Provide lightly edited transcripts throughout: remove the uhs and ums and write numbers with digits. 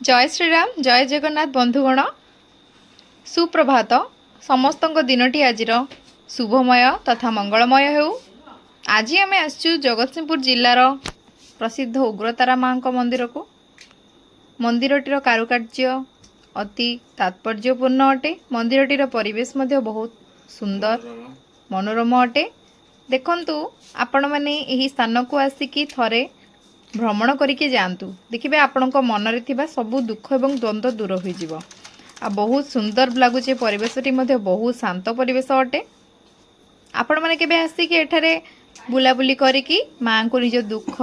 जय श्रीराम जय जगन्नाथ बंधुगण सुप्रभात समस्त दिनटी आज शुभमय तथा मंगलमय हो। आज आम आसचु जगतसिंहपुर जिलार प्रसिद्ध उग्रतारा माँ मंदिर को। मंदिरटीर कारुकार्य अति तात्पर्यपूर्ण अटे। मंदिरटीर परिवेश मध्य बहुत सुंदर मनोरम अटे। देखंतु आपण माने एही स्थान को आसिकी थरे भ्रमण करके जातु। देखिए आपण मन में सबू दुख एवं द्वंद्व दूर हो। बहुत सुंदर लगुचे परिवेशटी बहुत शांत परिवेश अटे। आपण मैंने केबे आसिक एठारे बुलाबुली करिकी माँ को निज दुख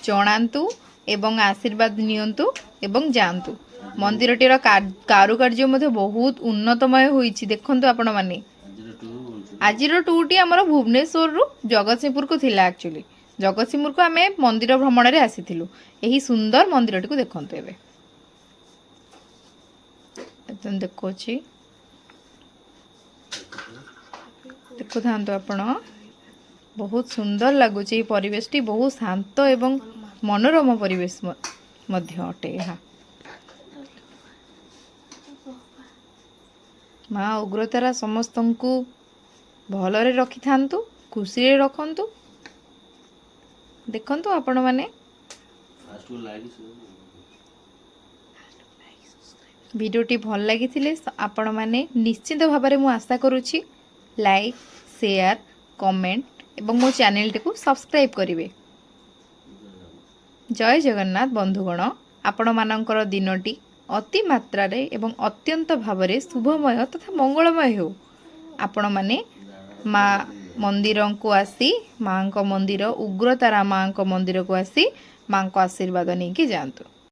जनातु एवं आशीर्वाद नियंतु एवं जातु। मंदिरटीर कारुकार्य बहुत उन्नतमय होईछि। देखंतु आपण माने आज टूटी आमर भुवनेश्वर रु जगतसिंहपुर को थिला। एक्चुअली जगतसिंहपुर को आम मंदिर भ्रमण में आसीथिलु। यही सुंदर मंदिरटी को देखंतु। एबे देखुछि देखु थांतु आपण बहुत सुंदर लगुच। परिवेशटी बहुत शांत एवं मनोरम परिवेश मध्य अटे। माँ उग्रतारा समस्त को भलरे रखि थांतु, खुशी रे रखंतु। देखंतु आपण माने वीडियोटी भल लगी आपण माने निश्चित भाव में मुझे आशा करुच्ची लाइक शेयर कमेंट एवं मो चैनल टी को सब्सक्राइब करेंगे। जय जगन्नाथ बंधुगण आपण मानकर दिनटी अति मात्रा रे एवं अत्यंत भाव में शुभमय तथा मंगलमय हो। आपण माने माँ मंदिर को आसी माँ को मंदिर उग्रतारा माँ को मंदिर को आसी माँ को आशीर्वाद नहीं कि जातु।